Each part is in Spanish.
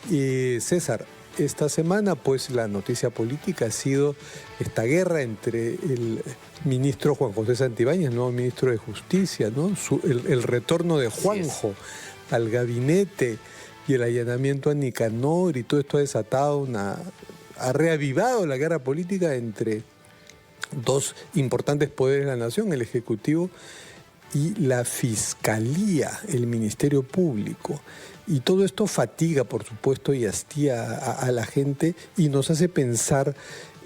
César, esta semana pues la noticia política ha sido esta guerra entre el ministro Juan José Santibáñez, el nuevo ministro de Justicia, ¿no? El retorno de Juanjo al gabinete y el allanamiento a Nicanor, y todo esto ha desatado ha reavivado la guerra política entre dos importantes poderes de la nación, el Ejecutivo y la Fiscalía, el Ministerio Público. Y todo esto fatiga, por supuesto, y hastía a la gente y nos hace pensar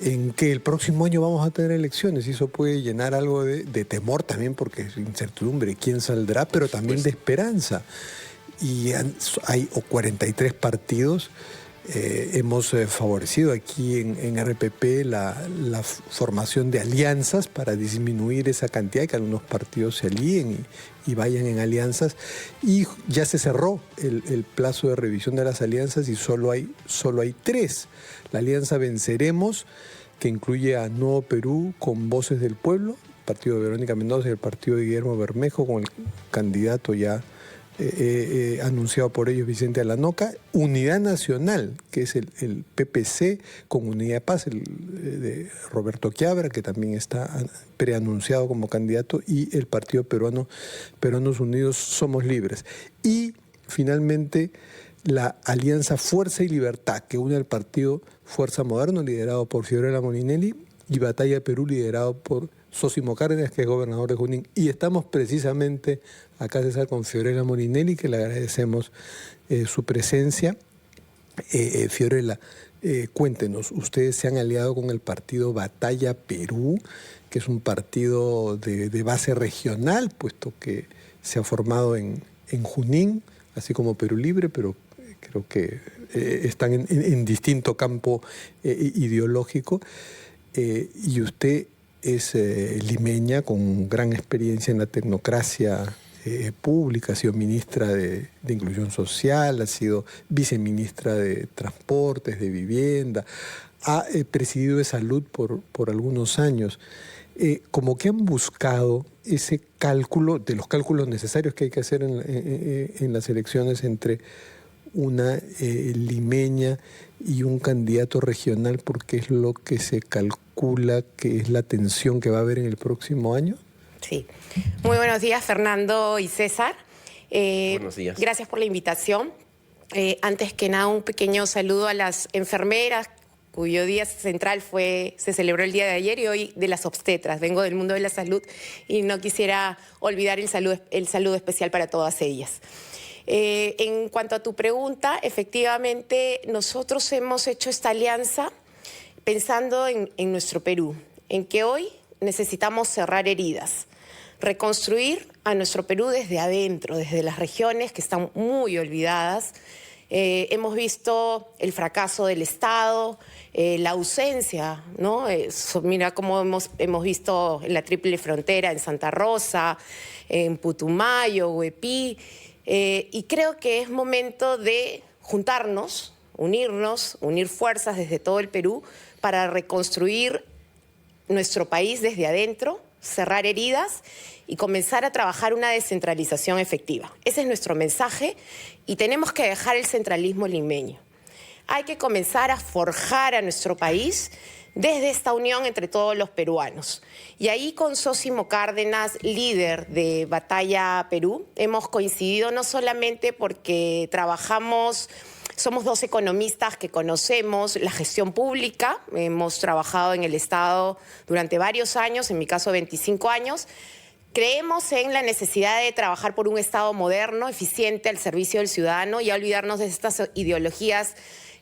en que el próximo año vamos a tener elecciones, y eso puede llenar algo de temor también, porque es incertidumbre, quién saldrá, pero también de esperanza. Y hay 43 partidos. Hemos favorecido aquí en RPP la formación de alianzas para disminuir esa cantidad, que algunos partidos se alíen y vayan en alianzas, y ya se cerró el plazo de revisión de las alianzas y solo hay 3. La alianza Venceremos, que incluye a Nuevo Perú con Voces del Pueblo, el partido de Verónica Mendoza y el partido de Guillermo Bermejo, con el candidato ya anunciado por ellos, Vicente Alanoca. Unidad Nacional, que es el PPC, con Unidad de Paz, de Roberto Quiabra, que también está preanunciado como candidato, y el partido Peruanos Unidos Somos Libres. Y finalmente la alianza Fuerza y Libertad, que une al partido Fuerza Moderno, liderado por Fiorella Molinelli, y Batalla Perú, liderado por Zósimo Cárdenas, que es gobernador de Junín. Y estamos precisamente acá, César, con Fiorella Molinelli, que le agradecemos su presencia. Fiorella, cuéntenos, ustedes se han aliado con el partido Batalla Perú, que es un partido de base regional, puesto que se ha formado en Junín, así como Perú Libre, pero creo que están en distinto campo ideológico. Y usted es limeña con gran experiencia en la tecnocracia pública, ha sido ministra de Inclusión Social, ha sido viceministra de Transportes, de Vivienda, ha presidido de Salud por algunos años. Como que han buscado ese cálculo, de los cálculos necesarios que hay que hacer en las elecciones, entre una limeña y un candidato regional, porque es lo que se calcula que es la tensión que va a haber en el próximo año. Sí. Muy buenos días, Fernando y César. Buenos días. Gracias por la invitación. Antes que nada, un pequeño saludo a las enfermeras, cuyo día central se celebró el día de ayer, y hoy de las obstetras. Vengo del mundo de la salud y no quisiera olvidar el saludo especial para todas ellas. En cuanto a tu pregunta, efectivamente nosotros hemos hecho esta alianza pensando en nuestro Perú, en que hoy necesitamos cerrar heridas, reconstruir a nuestro Perú desde adentro, desde las regiones que están muy olvidadas. Hemos visto el fracaso del Estado, la ausencia, ¿no? Mira cómo hemos visto en la Triple Frontera, en Santa Rosa, en Putumayo, Huepí. Y creo que es momento de juntarnos, unir fuerzas desde todo el Perú para reconstruir nuestro país desde adentro, cerrar heridas y comenzar a trabajar una descentralización efectiva. Ese es nuestro mensaje, y tenemos que dejar el centralismo limeño. Hay que comenzar a forjar a nuestro país desde esta unión entre todos los peruanos. Y ahí con Zósimo Cárdenas, líder de Batalla Perú, hemos coincidido no solamente porque somos dos economistas que conocemos la gestión pública, hemos trabajado en el Estado durante varios años, en mi caso 25 años, creemos en la necesidad de trabajar por un Estado moderno, eficiente, al servicio del ciudadano, y a olvidarnos de estas ideologías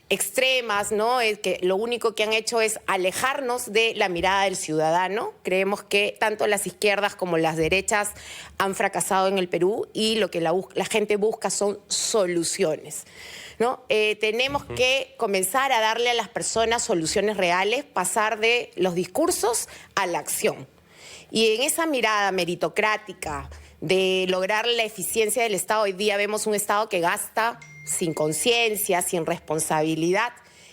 extremas, ¿no? Que lo único que han hecho es alejarnos de la mirada del ciudadano. Creemos que tanto las izquierdas como las derechas han fracasado en el Perú, y lo que la gente busca son soluciones, ¿no? Tenemos que comenzar a darle a las personas soluciones reales, pasar de los discursos a la acción. Y en esa mirada meritocrática de lograr la eficiencia del Estado, hoy día vemos un Estado que gasta sin conciencia, sin responsabilidad.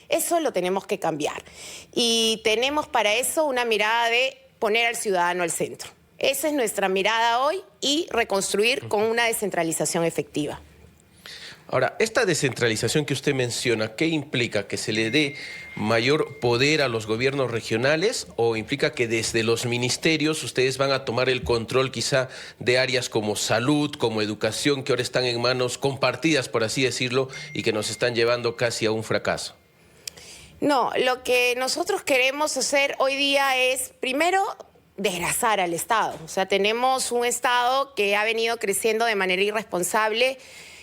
Eso lo tenemos que cambiar. Y tenemos para eso una mirada de poner al ciudadano al centro. Esa es nuestra mirada hoy, y reconstruir con una descentralización efectiva. Ahora, esta descentralización que usted menciona, ¿qué implica? ¿Que se le dé mayor poder a los gobiernos regionales o implica que desde los ministerios ustedes van a tomar el control quizá de áreas como salud, como educación, que ahora están en manos compartidas, por así decirlo, y que nos están llevando casi a un fracaso? No, lo que nosotros queremos hacer hoy día es, primero, desgrasar al Estado. O sea, tenemos un Estado que ha venido creciendo de manera irresponsable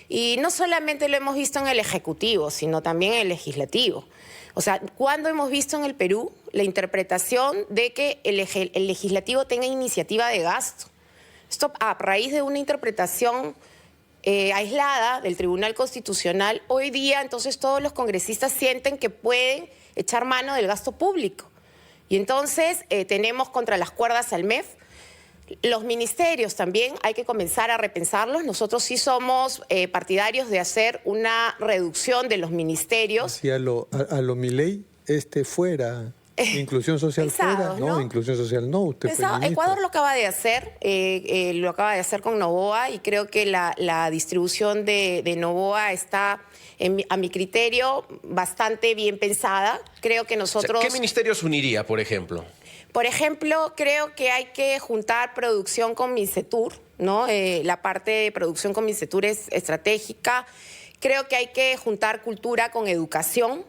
y no solamente lo hemos visto en el Ejecutivo, sino también en el Legislativo. O sea, ¿cuándo hemos visto en el Perú la interpretación de que el Legislativo tenga iniciativa de gasto? Esto a raíz de una interpretación aislada del Tribunal Constitucional. Hoy día, entonces, todos los congresistas sienten que pueden echar mano del gasto público. Y entonces tenemos contra las cuerdas al MEF. Los ministerios también hay que comenzar a repensarlos. Nosotros sí somos partidarios de hacer una reducción de los ministerios. Así a lo Milei, fuera, inclusión social fuera, ¿no? Inclusión social no, usted fue ministro. Ecuador lo acaba de hacer, con Noboa, y creo que la distribución de Noboa está, a mi criterio, bastante bien pensada. Creo que nosotros... O sea, ¿qué ministerios uniría, por ejemplo? Por ejemplo, creo que hay que juntar producción con Mincetur, ¿no? La parte de producción con Mincetur es estratégica. Creo que hay que juntar cultura con educación.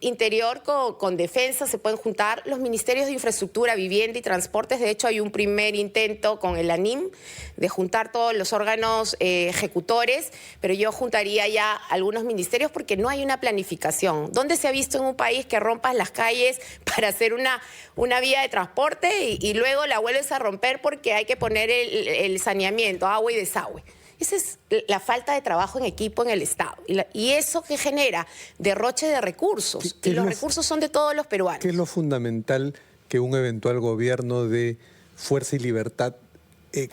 Interior con defensa se pueden juntar. Los ministerios de infraestructura, vivienda y transportes. De hecho, hay un primer intento con el ANIM de juntar todos los órganos ejecutores, pero yo juntaría ya algunos ministerios porque no hay una planificación. ¿Dónde se ha visto en un país que rompas las calles para hacer una vía de transporte y luego la vuelves a romper porque hay que poner el saneamiento, agua y desagüe? Esa es la falta de trabajo en equipo en el Estado. Y eso que genera derroche de recursos. Y los recursos son de todos los peruanos. ¿Qué es lo fundamental que un eventual gobierno de Fuerza y Libertad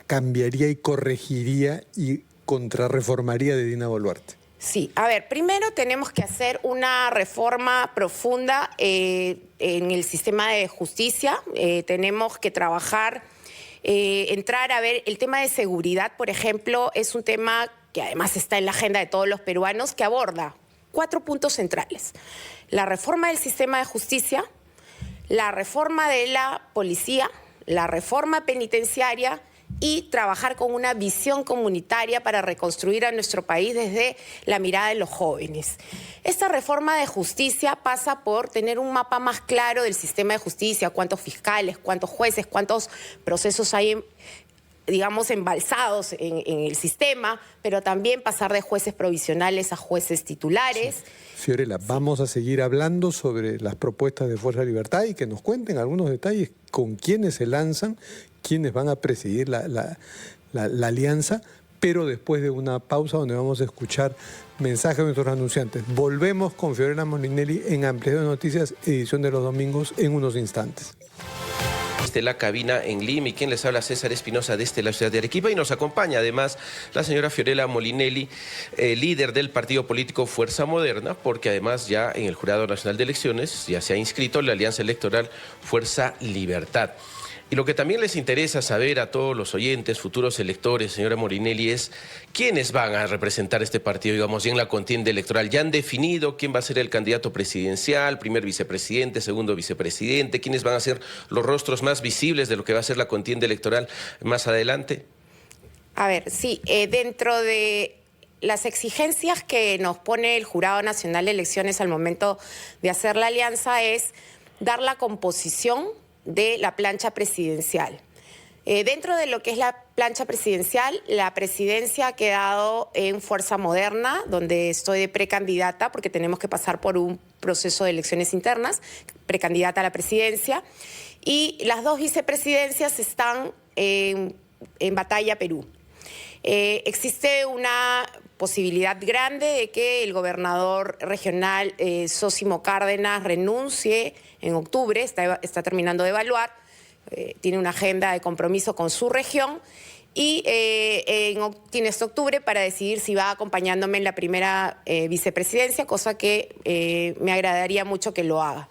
cambiaría y corregiría y contrarreformaría de Dina Boluarte? Sí, a ver, primero tenemos que hacer una reforma profunda en el sistema de justicia. Tenemos que trabajar... entrar a ver el tema de seguridad, por ejemplo, es un tema que además está en la agenda de todos los peruanos, que aborda 4 puntos centrales: la reforma del sistema de justicia, la reforma de la policía, la reforma penitenciaria y trabajar con una visión comunitaria para reconstruir a nuestro país desde la mirada de los jóvenes. Esta reforma de justicia pasa por tener un mapa más claro del sistema de justicia: cuántos fiscales, cuántos jueces, cuántos procesos hay, digamos, embalsados en el sistema, pero también pasar de jueces provisionales a jueces titulares. Sí. Fiorella, vamos a seguir hablando sobre las propuestas de Fuerza y Libertad y que nos cuenten algunos detalles con quiénes se lanzan, quiénes van a presidir la alianza, pero después de una pausa donde vamos a escuchar mensajes de nuestros anunciantes. Volvemos con Fiorella Molinelli en Ampliación de Noticias, edición de los domingos, en unos instantes. Desde la cabina en Lima, y quien les habla, César Espinosa, desde la ciudad de Arequipa, y nos acompaña además la señora Fiorella Molinelli, líder del partido político Fuerza Moderna, porque además ya en el Jurado Nacional de Elecciones ya se ha inscrito la alianza electoral Fuerza Libertad. Y lo que también les interesa saber a todos los oyentes, futuros electores, señora Molinelli, es quiénes van a representar este partido, digamos, ya en la contienda electoral. ¿Ya han definido quién va a ser el candidato presidencial, primer vicepresidente, segundo vicepresidente? ¿Quiénes van a ser los rostros más visibles de lo que va a ser la contienda electoral más adelante? A ver, sí, dentro de las exigencias que nos pone el Jurado Nacional de Elecciones al momento de hacer la alianza es dar la composición de la plancha presidencial. Dentro de lo que es la plancha presidencial, la presidencia ha quedado en Fuerza Moderna, donde estoy de precandidata, porque tenemos que pasar por un proceso de elecciones internas, precandidata a la presidencia, y las 2 vicepresidencias están en Batalla Perú. Existe una posibilidad grande de que el gobernador regional Zósimo Cárdenas renuncie en octubre, está terminando de evaluar, tiene una agenda de compromiso con su región y tiene este octubre para decidir si va acompañándome en la primera vicepresidencia, cosa que me agradaría mucho que lo haga.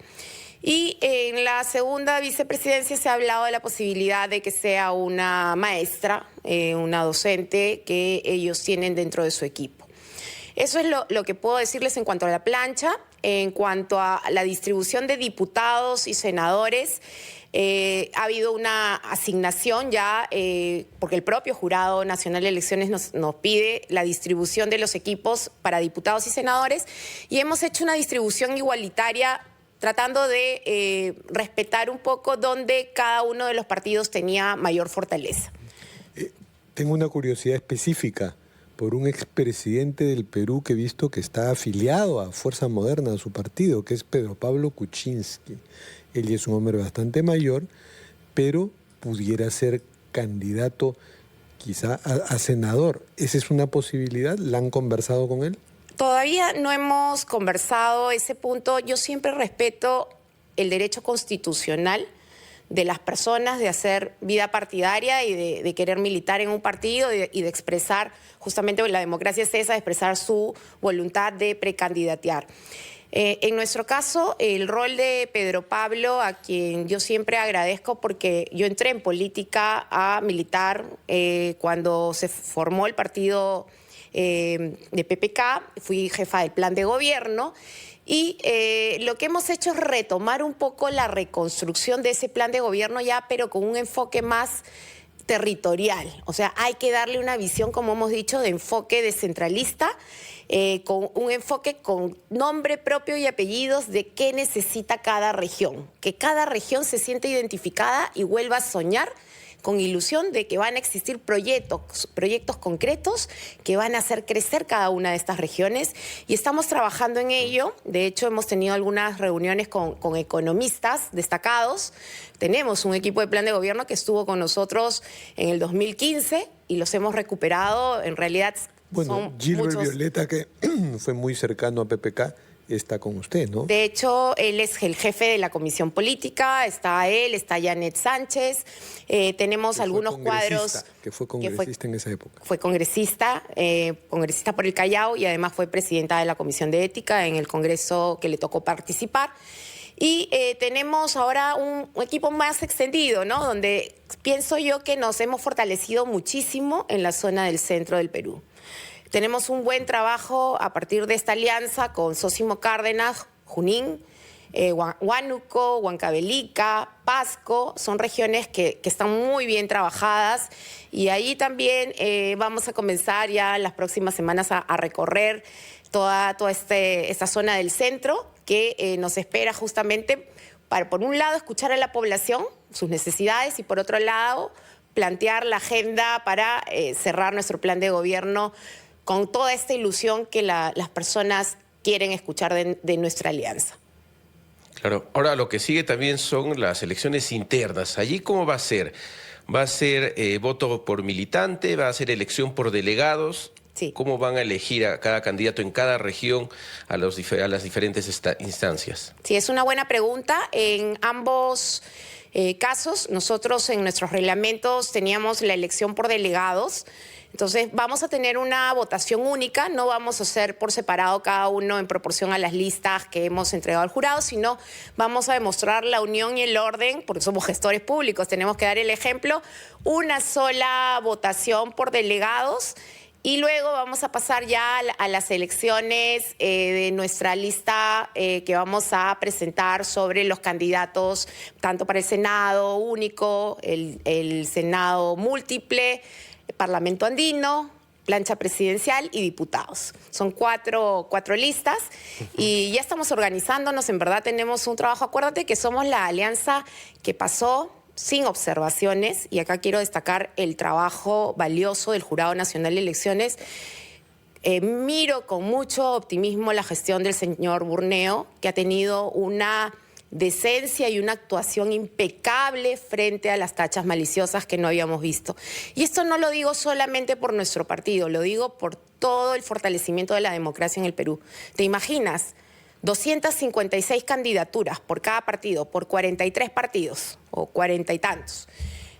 Y en la segunda vicepresidencia se ha hablado de la posibilidad de que sea una maestra, una docente que ellos tienen dentro de su equipo. Eso es lo que puedo decirles en cuanto a la plancha. En cuanto a la distribución de diputados y senadores, ha habido una asignación ya, porque el propio Jurado Nacional de Elecciones nos pide la distribución de los equipos para diputados y senadores, y hemos hecho una distribución igualitaria tratando de respetar un poco dónde cada uno de los partidos tenía mayor fortaleza. Tengo una curiosidad específica por un expresidente del Perú que he visto que está afiliado a Fuerza Moderna, a su partido, que es Pedro Pablo Kuczynski. Él es un hombre bastante mayor, pero pudiera ser candidato quizá a senador. ¿Esa es una posibilidad? ¿La han conversado con él? Todavía no hemos conversado ese punto. Yo siempre respeto el derecho constitucional de las personas de hacer vida partidaria y de querer militar en un partido y de expresar, justamente la democracia es esa, de expresar su voluntad de precandidatear. En nuestro caso, el rol de Pedro Pablo, a quien yo siempre agradezco porque yo entré en política a militar cuando se formó el partido de PPK, fui jefa del plan de gobierno. Y lo que hemos hecho es retomar un poco la reconstrucción de ese plan de gobierno ya, pero con un enfoque más territorial. O sea, hay que darle una visión, como hemos dicho, de enfoque descentralista, con un enfoque con nombre propio y apellidos de qué necesita cada región. Que cada región se sienta identificada y vuelva a soñar con ilusión de que van a existir proyectos concretos que van a hacer crecer cada una de estas regiones, y estamos trabajando en ello. De hecho, hemos tenido algunas reuniones con economistas destacados. Tenemos un equipo de plan de gobierno que estuvo con nosotros en el 2015 y los hemos recuperado. En realidad, bueno, Gilbert Violeta, que fue muy cercano a PPK, está con usted, ¿no? De hecho, él es el jefe de la Comisión Política, está él, está Janet Sánchez, tenemos algunos cuadros... Que fue congresista en esa época. Fue congresista por el Callao, y además fue presidenta de la Comisión de Ética en el Congreso que le tocó participar. Y tenemos ahora un equipo más extendido, ¿no? Donde pienso yo que nos hemos fortalecido muchísimo en la zona del centro del Perú. Tenemos un buen trabajo a partir de esta alianza con Sósimo Cárdenas, Junín, Huánuco, Huancavelica, Pasco. Son regiones que están muy bien trabajadas, y ahí también vamos a comenzar ya en las próximas semanas a recorrer toda esta zona del centro que nos espera justamente para, por un lado, escuchar a la población, sus necesidades, y por otro lado, plantear la agenda para cerrar nuestro plan de gobierno con toda esta ilusión que las personas quieren escuchar de nuestra alianza. Claro. Ahora, lo que sigue también son las elecciones internas. ¿Allí cómo va a ser? ¿Va a ser voto por militante? ¿Va a ser elección por delegados? Sí. ¿Cómo van a elegir a cada candidato en cada región a las diferentes instancias? Sí, es una buena pregunta. En ambos casos, nosotros en nuestros reglamentos teníamos la elección por delegados. Entonces vamos a tener una votación única, no vamos a hacer por separado cada uno en proporción a las listas que hemos entregado al jurado, sino vamos a demostrar la unión y el orden, porque somos gestores públicos, tenemos que dar el ejemplo, una sola votación por delegados. Y luego vamos a pasar ya a las elecciones de nuestra lista que vamos a presentar sobre los candidatos, tanto para el Senado único, el Senado múltiple, el Parlamento andino, plancha presidencial y diputados. Son cuatro listas y ya estamos organizándonos. En verdad tenemos un trabajo. Acuérdate que somos la alianza que pasó sin observaciones, y acá quiero destacar el trabajo valioso del Jurado Nacional de Elecciones. Miro con mucho optimismo la gestión del señor Burneo, que ha tenido una decencia y una actuación impecable frente a las tachas maliciosas que no habíamos visto. Y esto no lo digo solamente por nuestro partido, lo digo por todo el fortalecimiento de la democracia en el Perú. ¿Te imaginas? 256 candidaturas por cada partido, por 43 partidos, o 40 y tantos.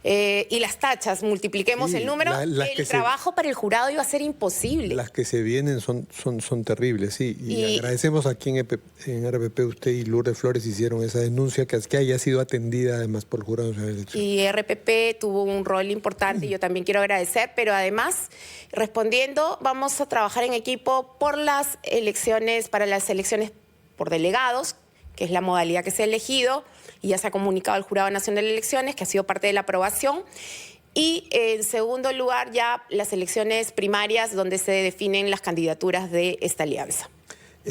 y las tachas, multipliquemos el número, el trabajo para el jurado iba a ser imposible. Las que se vienen son terribles, sí. Y agradecemos aquí en RPP usted y Lourdes Flores hicieron esa denuncia que haya sido atendida además por el Jurado Nacional de Elecciones. Y RPP tuvo un rol importante y yo también quiero agradecer, pero además, respondiendo, vamos a trabajar en equipo por las elecciones, para las elecciones por delegados, que es la modalidad que se ha elegido, y ya se ha comunicado al Jurado Nacional de Elecciones, que ha sido parte de la aprobación. Y en segundo lugar, ya las elecciones primarias, donde se definen las candidaturas de esta alianza.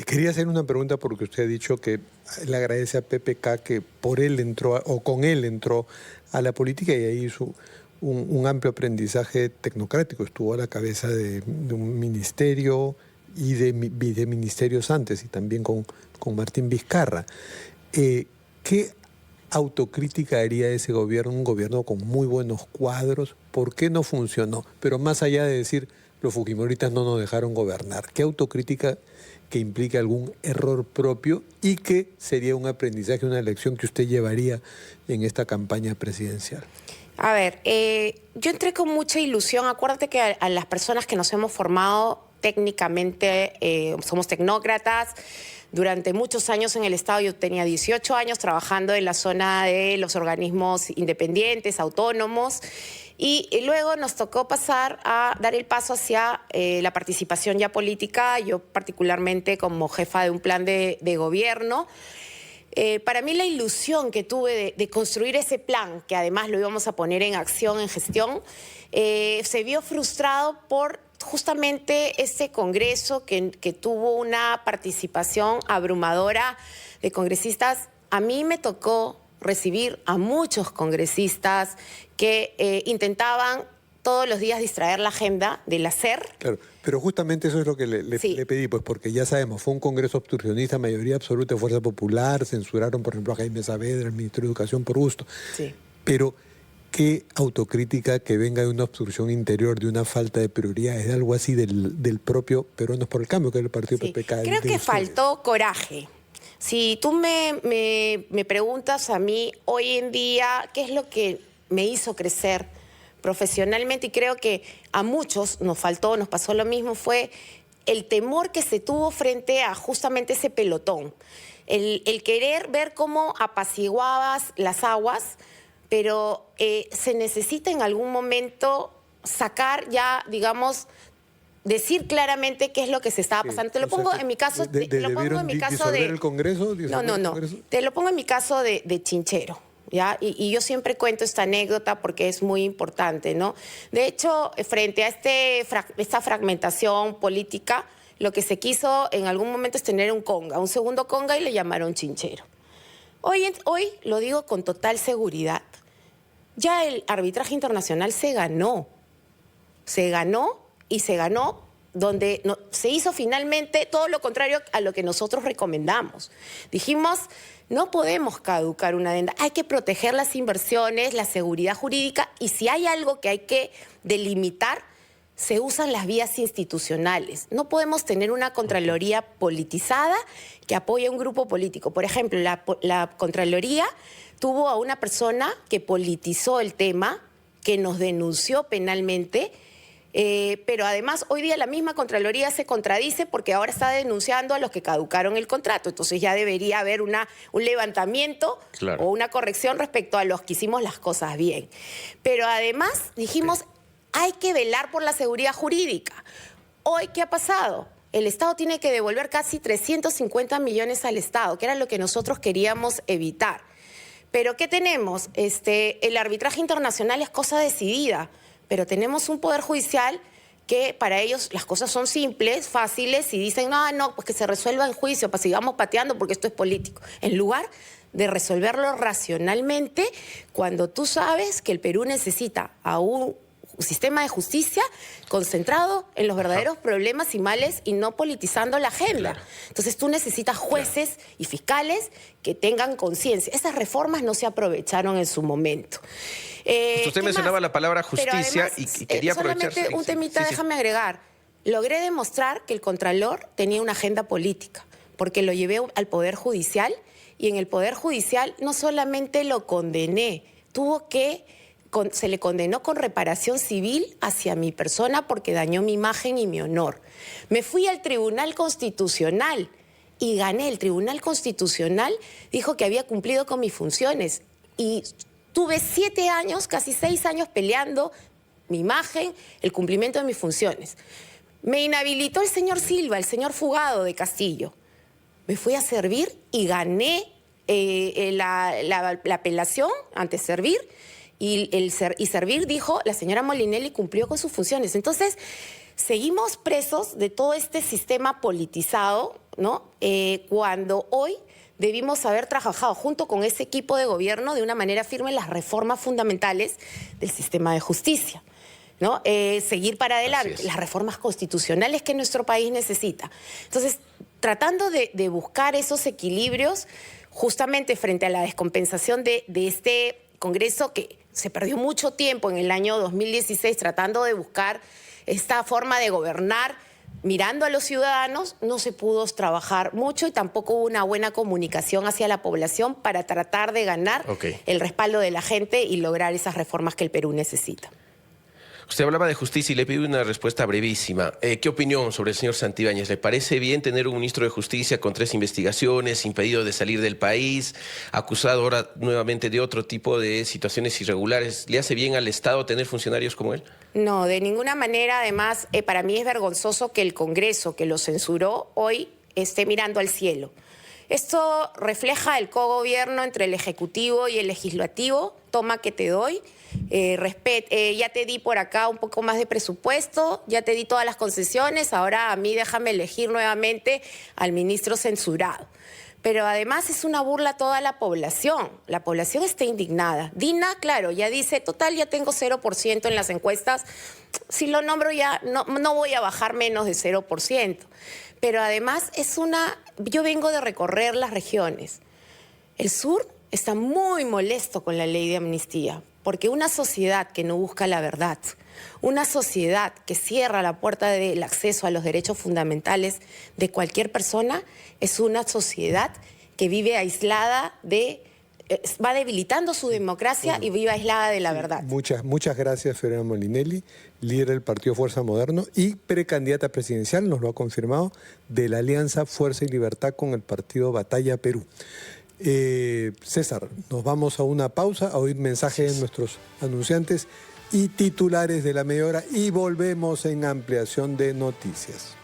Quería hacer una pregunta porque usted ha dicho que le agradece a PPK que por él entró, o con él entró a la política y ahí hizo un amplio aprendizaje tecnocrático. Estuvo a la cabeza de un ministerio y de ministerios antes, y también con Martín Vizcarra. ¿Qué autocrítica haría ese gobierno, un gobierno con muy buenos cuadros? ¿Por qué no funcionó? Pero más allá de decir, los fujimoristas no nos dejaron gobernar, ¿qué autocrítica que implique algún error propio y que sería un aprendizaje, una lección que usted llevaría en esta campaña presidencial? A ver, yo entré con mucha ilusión. Acuérdate que a las personas que nos hemos formado técnicamente, somos tecnócratas. Durante muchos años en el Estado, yo tenía 18 años trabajando en la zona de los organismos independientes, autónomos, y luego nos tocó pasar a dar el paso hacia la participación ya política, yo particularmente como jefa de un plan de gobierno. Para mí la ilusión que tuve de construir ese plan, que además lo íbamos a poner en acción, en gestión, se vio frustrado por justamente ese congreso que tuvo una participación abrumadora de congresistas. A mí me tocó recibir a muchos congresistas que intentaban todos los días distraer la agenda del hacer. Claro, pero justamente eso es lo que le pedí, pues porque ya sabemos, fue un congreso obstruccionista, mayoría absoluta de Fuerza Popular, censuraron, por ejemplo, a Jaime Saavedra, el ministro de Educación, por gusto. Sí. Pero ¿qué autocrítica que venga de una obstrucción interior, de una falta de prioridades, de algo así del propio Peruanos por el Cambio, que es el partido PPK? Creo que faltó coraje. Si tú me preguntas a mí hoy en día qué es lo que me hizo crecer profesionalmente, y creo que a muchos nos pasó lo mismo, fue el temor que se tuvo frente a justamente ese pelotón. El querer ver cómo apaciguabas las aguas, pero se necesita en algún momento sacar ya, digamos, decir claramente qué es lo que se estaba pasando. Te lo pongo en mi caso, te lo pongo en mi caso de el Congreso. No. Te lo pongo en mi caso de Chinchero, ¿ya? Y yo siempre cuento esta anécdota porque es muy importante, ¿no? De hecho, frente a esta fragmentación política, lo que se quiso en algún momento es tener un segundo conga, y le llamaron Chinchero. Hoy lo digo con total seguridad. Ya el arbitraje internacional se ganó. Se ganó donde se hizo finalmente todo lo contrario a lo que nosotros recomendamos. Dijimos, no podemos caducar una adenda, hay que proteger las inversiones, la seguridad jurídica, y si hay algo que hay que delimitar, se usan las vías institucionales. No podemos tener una Contraloría politizada que apoye a un grupo político. Por ejemplo, la Contraloría tuvo a una persona que politizó el tema, que nos denunció penalmente, pero además hoy día la misma Contraloría se contradice porque ahora está denunciando a los que caducaron el contrato. Entonces ya debería haber un levantamiento o una corrección respecto a los que hicimos las cosas bien. Pero además dijimos, hay que velar por la seguridad jurídica. Hoy, ¿qué ha pasado? El Estado tiene que devolver casi 350 millones al Estado, que era lo que nosotros queríamos evitar. Pero ¿qué tenemos? El arbitraje internacional es cosa decidida, pero tenemos un poder judicial que para ellos las cosas son simples, fáciles, y dicen, no, pues que se resuelva en juicio, pues sigamos pateando porque esto es político. En lugar de resolverlo racionalmente, cuando tú sabes que el Perú necesita a un sistema de justicia concentrado en los verdaderos problemas y males y no politizando la agenda. Entonces tú necesitas jueces y fiscales que tengan conciencia. Esas reformas no se aprovecharon en su momento. Usted mencionaba la palabra justicia además, y quería aprovechar... Solamente un temita, déjame agregar. Logré demostrar que el Contralor tenía una agenda política, porque lo llevé al Poder Judicial, y en el Poder Judicial no solamente lo condené, tuvo que se le condenó con reparación civil hacia mi persona porque dañó mi imagen y mi honor. Me fui al Tribunal Constitucional y gané. El Tribunal Constitucional dijo que había cumplido con mis funciones y tuve 7 años, casi 6 años peleando mi imagen, el cumplimiento de mis funciones. Me inhabilitó el señor Silva, el señor Fugado de Castillo. Me fui a Servir y gané la apelación ante Servir y Servir dijo, la señora Molinelli cumplió con sus funciones. Entonces, seguimos presos de todo este sistema politizado, ¿no? Cuando hoy debimos haber trabajado junto con ese equipo de gobierno de una manera firme en las reformas fundamentales del sistema de justicia, ¿no? Seguir para adelante, las reformas constitucionales que nuestro país necesita. Entonces, tratando de buscar esos equilibrios, justamente frente a la descompensación de este Congreso que se perdió mucho tiempo en el año 2016 tratando de buscar esta forma de gobernar, mirando a los ciudadanos, no se pudo trabajar mucho y tampoco hubo una buena comunicación hacia la población para tratar de ganar el respaldo de la gente y lograr esas reformas que el Perú necesita. Usted hablaba de justicia y le pido una respuesta brevísima. ¿Qué opinión sobre el señor Santibáñez? ¿Le parece bien tener un ministro de Justicia con 3 investigaciones, impedido de salir del país, acusado ahora nuevamente de otro tipo de situaciones irregulares? ¿Le hace bien al Estado tener funcionarios como él? No, de ninguna manera. Además, para mí es vergonzoso que el Congreso, que lo censuró, hoy esté mirando al cielo. Esto refleja el cogobierno entre el Ejecutivo y el Legislativo. Toma que te doy. Ya te di por acá un poco más de presupuesto, ya te di todas las concesiones, ahora a mí déjame elegir nuevamente al ministro censurado. Pero además es una burla a toda la población está indignada. Dina, claro, ya dice, total, ya tengo 0% en las encuestas, si lo nombro ya no voy a bajar menos de 0%. Pero además yo vengo de recorrer las regiones. El sur está muy molesto con la ley de amnistía, porque una sociedad que no busca la verdad, una sociedad que cierra la puerta del acceso a los derechos fundamentales de cualquier persona, es una sociedad que vive aislada va debilitando su democracia y vive aislada de la verdad. Muchas gracias, Fiorella Molinelli, líder del Partido Fuerza Moderno y precandidata presidencial, nos lo ha confirmado, de la Alianza Fuerza y Libertad con el Partido Batalla Perú. César, nos vamos a una pausa, a oír mensajes de nuestros anunciantes y titulares de la media hora y volvemos en ampliación de noticias.